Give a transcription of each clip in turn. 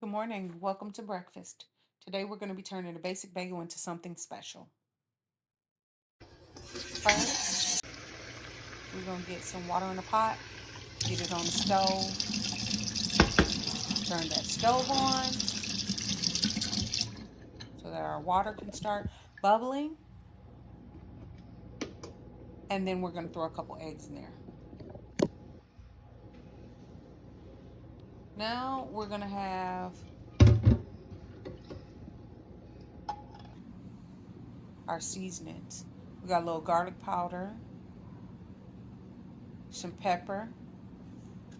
Good morning. Welcome to breakfast. Today we're going to be turning a basic bagel into something special. First, we're going to get some water in a pot, get it on the stove, turn that stove on so that our water can start bubbling, and then we're going to throw a couple eggs in there. Now we're going to have our seasonings. We got a little garlic powder, some pepper.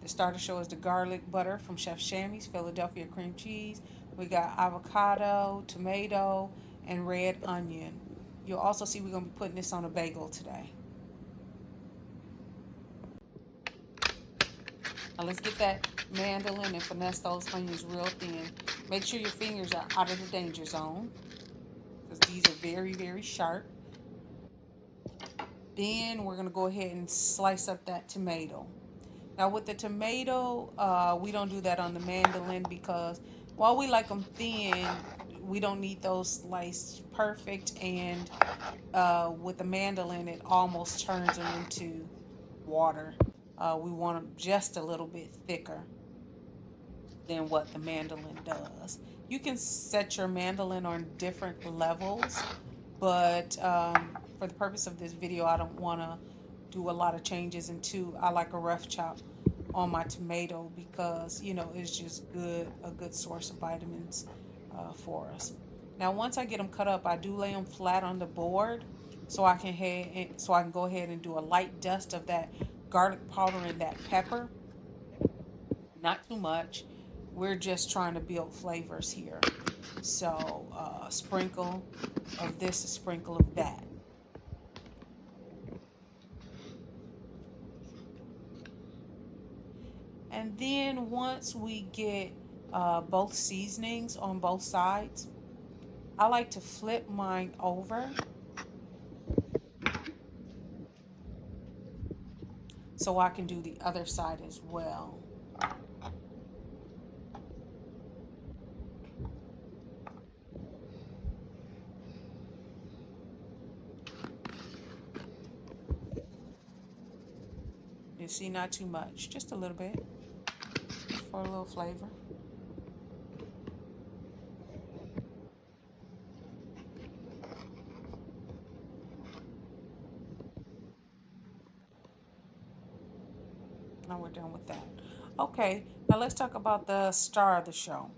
The starter show is the garlic butter from Chef Shammy's Philadelphia cream cheese. We got avocado, tomato, and red onion. You'll also see we're going to be putting this on a bagel today. Now let's get that mandolin and finesse those onions real thin. Make sure your fingers are out of the danger zone because these are very, very sharp. Then we're going to go ahead and slice up that tomato. Now with the tomato, we don't do that on the mandolin because while we like them thin, we don't need those sliced perfect. And with the mandolin, it almost turns them into water. We want them just a little bit thicker than what the mandolin does. You can set your mandolin on different levels, but for the purpose of this video, I don't want to do a lot of changes. And two, I like a rough chop on my tomato because it's just a good source of vitamins for us. Now once I get them cut up, I do lay them flat on the board so I can go ahead and do a light dust of that garlic powder and that pepper. Not too much. We're just trying to build flavors here. So sprinkle of this, a sprinkle of that. And then once we get both seasonings on both sides, I like to flip mine over so I can do the other side as well. You see, not too much, just a little bit for a little flavor. Now we're done with that. Okay, now let's talk about the star of the show.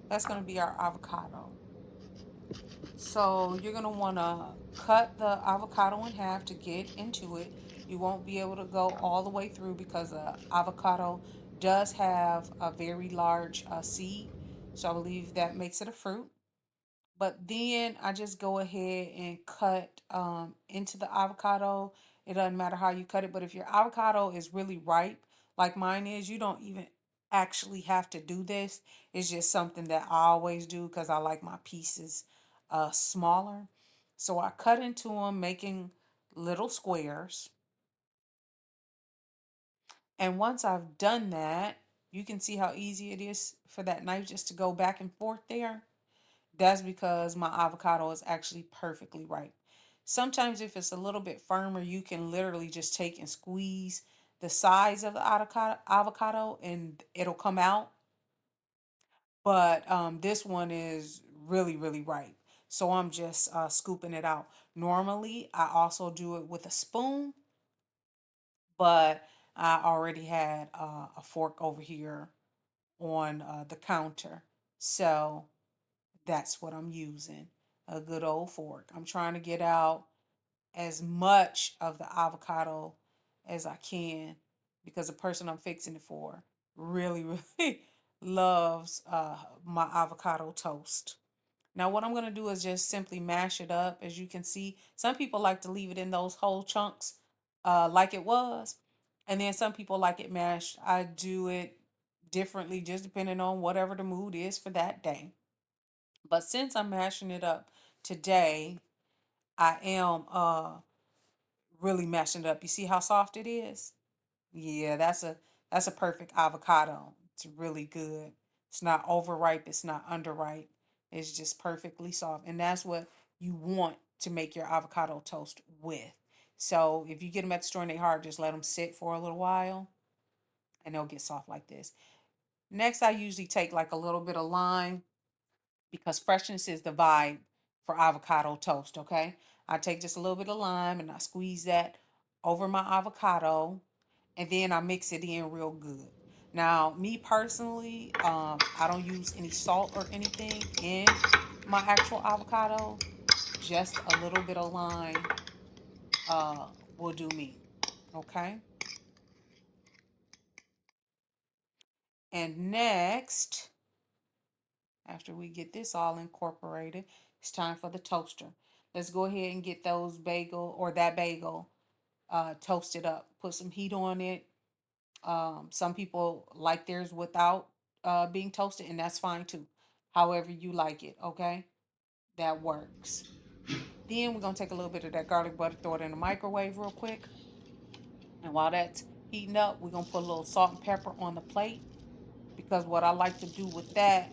That's going to be our avocado. So you're going to want to cut the avocado in half to get into it. You won't be able to go all the way through because the avocado does have a very large seed. So I believe that makes it a fruit. But then I just go ahead and cut into the avocado. It doesn't matter how you cut it, but if your avocado is really ripe, like mine is, you don't even actually have to do this. It's just something that I always do because I like my pieces smaller. So I cut into them, making little squares. And once I've done that, you can see how easy it is for that knife just to go back and forth there. That's because my avocado is actually perfectly ripe. Sometimes if it's a little bit firmer, you can literally just take and squeeze the sides of the avocado and it'll come out. But this one is really, really ripe. So I'm just scooping it out. Normally, I also do it with a spoon, but I already had a fork over here on the counter. So that's what I'm using, a good old fork. I'm trying to get out as much of the avocado as I can because the person I'm fixing it for really, really loves my avocado toast. Now, what I'm going to do is just simply mash it up. As you can see, some people like to leave it in those whole chunks like it was. And then some people like it mashed. I do it differently just depending on whatever the mood is for that day. But since I'm mashing it up today, I am really mashing it up. You see how soft it is? Yeah, that's a perfect avocado. It's really good. It's not overripe, it's not underripe. It's just perfectly soft. And that's what you want to make your avocado toast with. So if you get them at the store and they hard, just let them sit for a little while and they'll get soft like this. Next, I usually take like a little bit of lime because freshness is the vibe for avocado toast, okay? I take just a little bit of lime and I squeeze that over my avocado and then I mix it in real good. Now, me personally, I don't use any salt or anything in my actual avocado. Just a little bit of lime uh will do me. Okay? And next, after we get this all incorporated, it's time for the toaster. Let's go ahead and get those bagel or that bagel toasted up. Put some heat on it. Some people like theirs without being toasted, and that's fine too. However you like it, okay? That works. Then we're gonna take a little bit of that garlic butter, throw it in the microwave real quick. And while that's heating up, we're gonna put a little salt and pepper on the plate because what I like to do with that,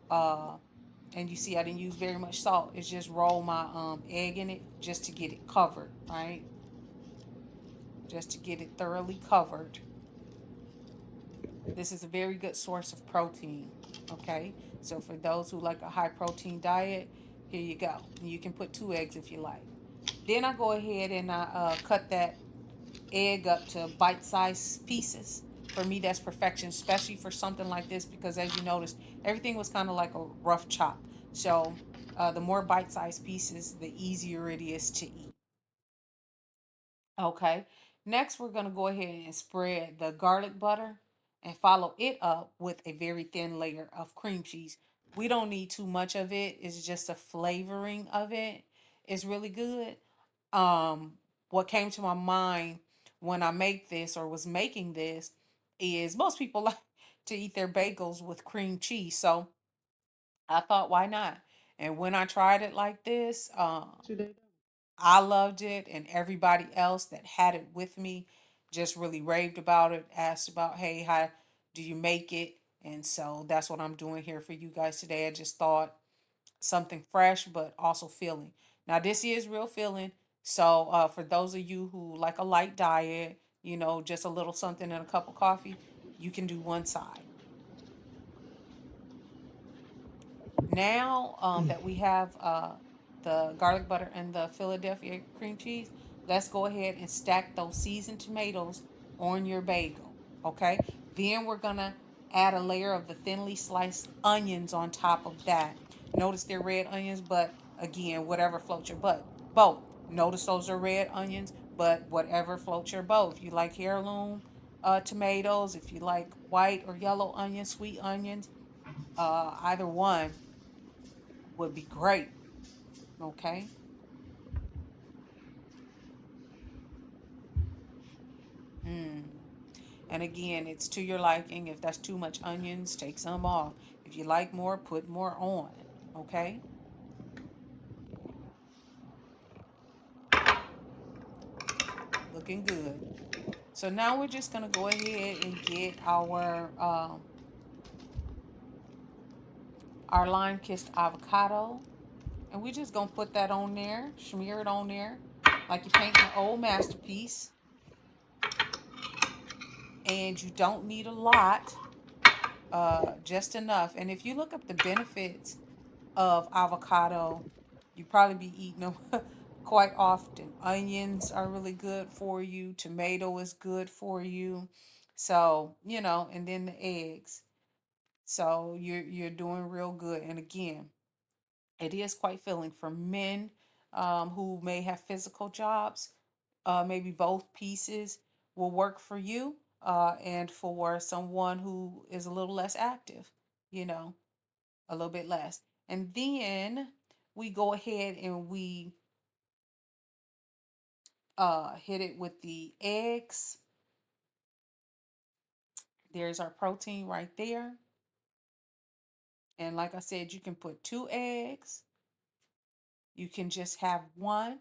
uh, and you see I didn't use very much salt, is just roll my egg in it just to get it covered, right? Just to get it thoroughly covered. This is a very good source of protein. Okay, so for those who like a high protein diet, here you go. You can put 2 eggs if you like. Then I go ahead and I cut that egg up to bite-sized pieces. For me, that's perfection, especially for something like this, because as you notice, everything was kind of like a rough chop. So the more bite-sized pieces, the easier it is to eat. Okay. Next, we're going to go ahead and spread the garlic butter and follow it up with a very thin layer of cream cheese. We don't need too much of it. It's just a flavoring of it. It's really good. Um, what came to my mind when I make this or was making this is most people like to eat their bagels with cream cheese. So I thought, why not? And when I tried it like this, I loved it, and everybody else that had it with me just really raved about it, asked about, hey, how do you make it? And so that's what I'm doing here for you guys today. I just thought something fresh, but also filling. Now, this is real filling. So, for those of you who like a light diet, just a little something and a cup of coffee, you can do one side. Now that we have the garlic butter and the Philadelphia cream cheese, let's go ahead and stack those seasoned tomatoes on your bagel. Okay. Then we're going to add a layer of the thinly sliced onions on top of that. Notice they're red onions, but again, whatever floats your boat. Notice those are red onions, but whatever floats your boat. If you like heirloom tomatoes, if you like white or yellow onions, sweet onions, either one would be great. Okay. Mm. And again, it's to your liking. If that's too much onions, take some off. If you like more, put more on. Okay. Looking good. So now we're just gonna go ahead and get our lime kissed avocado, and we're just gonna put that on there, smear it on there, like you're painting an old masterpiece. And you don't need a lot, just enough. And if you look up the benefits of avocado, you probably be eating them quite often. Onions are really good for you. Tomato is good for you. So, and then the eggs. So you're doing real good. And again, it is quite filling for men who may have physical jobs. Maybe both pieces will work for you. And for someone who is a little less active, you know a little bit less. And then we go ahead and we hit it with the eggs. There's our protein right there. And like I said, you can put 2 eggs. You can just have one.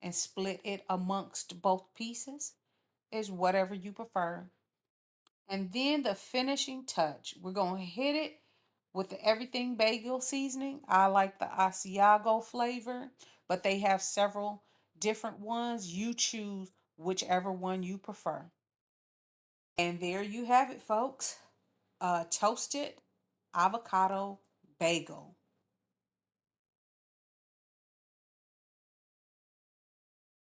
and split it amongst both pieces. Is whatever you prefer. And then the finishing touch, we're going to hit it with the everything bagel seasoning. I like the Asiago flavor, but they have several different ones. You choose whichever one you prefer. And there you have it, folks. Toasted avocado bagel.